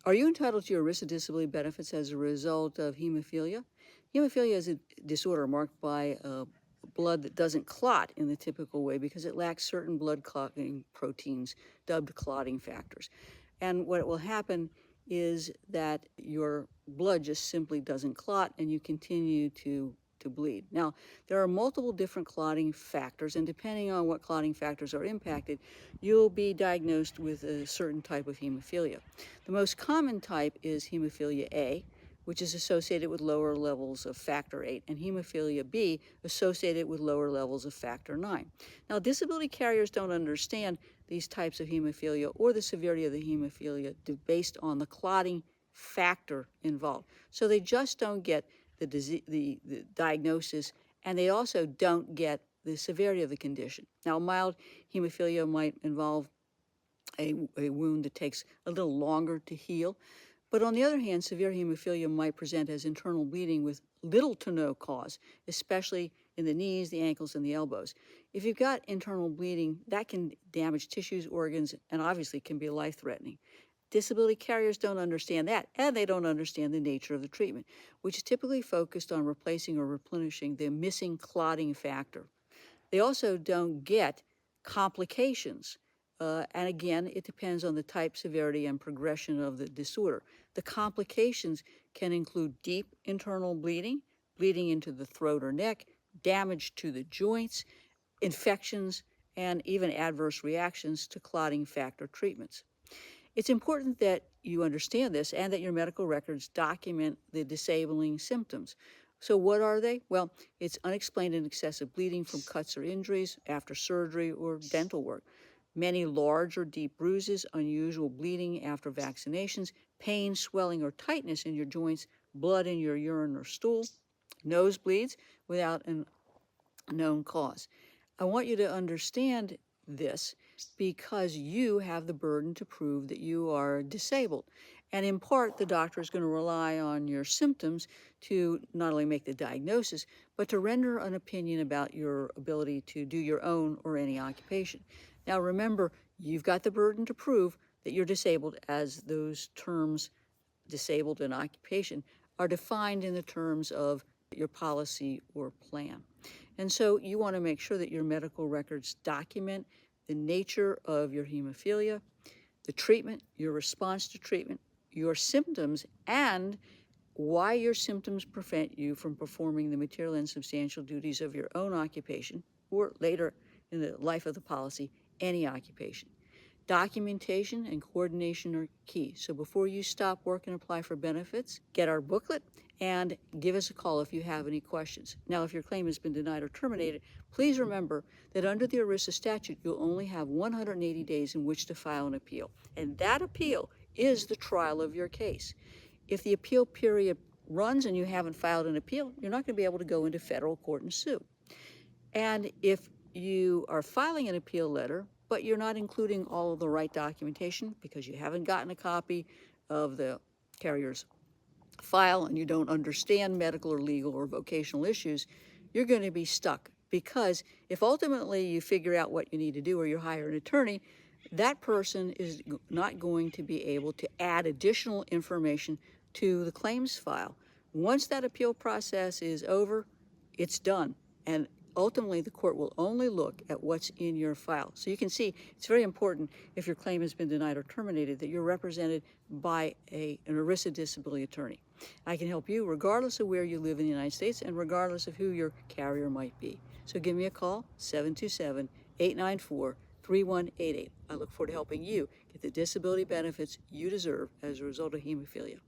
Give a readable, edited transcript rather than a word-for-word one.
Are you entitled to your ERISA disability benefits as a result of hemophilia? Hemophilia is a disorder marked by blood that doesn't clot in the typical way because it lacks certain blood clotting proteins dubbed clotting factors. And what will happen is that your blood just simply doesn't clot and you continue to bleed. Now, there are multiple different clotting factors, and depending on what clotting factors are impacted, you'll be diagnosed with a certain type of hemophilia. The most common type is hemophilia A, which is associated with lower levels of factor VIII, and hemophilia B associated with lower levels of factor IX. Now, disability carriers don't understand these types of hemophilia or the severity of the hemophilia based on the clotting factor involved. So they just don't get the diagnosis, and they also don't get the severity of the condition. Now, mild hemophilia might involve a wound that takes a little longer to heal. But on the other hand, severe hemophilia might present as internal bleeding with little to no cause, especially in the knees, the ankles, and the elbows. If you've got internal bleeding, that can damage tissues, organs, and obviously can be life-threatening. Disability carriers don't understand that, and they don't understand the nature of the treatment, which is typically focused on replacing or replenishing the missing clotting factor. They also don't get complications. And again, it depends on the type, severity, and progression of the disorder. The complications can include deep internal bleeding, bleeding into the throat or neck, damage to the joints, infections, and even adverse reactions to clotting factor treatments. It's important that you understand this and that your medical records document the disabling symptoms. So what are they? Well, it's unexplained and excessive bleeding from cuts or injuries after surgery or dental work. Many large or deep bruises, unusual bleeding after vaccinations, pain, swelling, or tightness in your joints, blood in your urine or stool, nosebleeds without a known cause. I want you to understand this because you have the burden to prove that you are disabled. And in part, the doctor is going to rely on your symptoms to not only make the diagnosis, but to render an opinion about your ability to do your own or any occupation. Now remember, you've got the burden to prove that you're disabled, as those terms, disabled and occupation, are defined in the terms of your policy or plan. And so you want to make sure that your medical records document the nature of your hemophilia, the treatment, your response to treatment, your symptoms, and why your symptoms prevent you from performing the material and substantial duties of your own occupation, or later in the life of the policy, any occupation. Documentation and coordination are key. So before you stop work and apply for benefits, get our booklet and give us a call if you have any questions. Now, if your claim has been denied or terminated, please remember that under the ERISA statute, you'll only have 180 days in which to file an appeal. And that appeal is the trial of your case. If the appeal period runs and you haven't filed an appeal, you're not going to be able to go into federal court and sue. And if you are filing an appeal letter, but you're not including all of the right documentation because you haven't gotten a copy of the carrier's file and you don't understand medical or legal or vocational issues, you're going to be stuck. Because if ultimately you figure out what you need to do or you hire an attorney, that person is not going to be able to add additional information to the claims file. Once that appeal process is over, it's done. And ultimately, the court will only look at what's in your file. So you can see it's very important, if your claim has been denied or terminated, that you're represented by an ERISA disability attorney. I can help you regardless of where you live in the United States and regardless of who your carrier might be. So give me a call, 727-894-3188. I look forward to helping you get the disability benefits you deserve as a result of hemophilia.